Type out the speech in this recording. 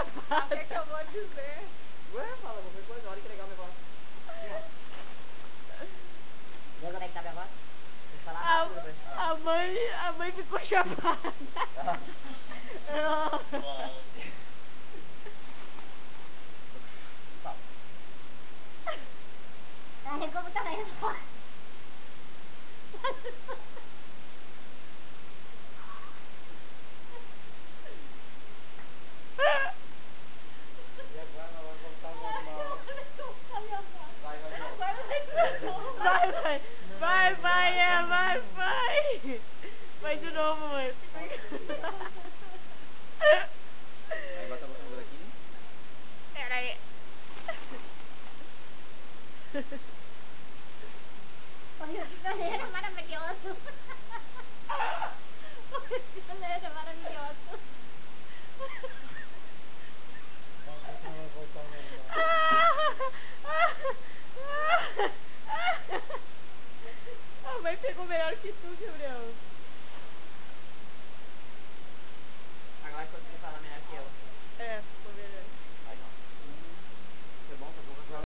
Ficochampada. O que é que eu vou dizer? Ué, fala qualquer coisa, olha que legal o negócio. Viu como é que tá minha voz? Tem que falar rápido depois. A mãe ficou chapada. Aí como tá na resposta? E agora nós vamos voltar ao normal. Vai, Vai, vai de novo, mãe. Aí bota a boca no buraquinho. Pera aí. Olha, que galera maravilhoso. Olha, que galera maravilhoso. Vamos voltar ao normal. A mãe pegou melhor que tu, Gabriel.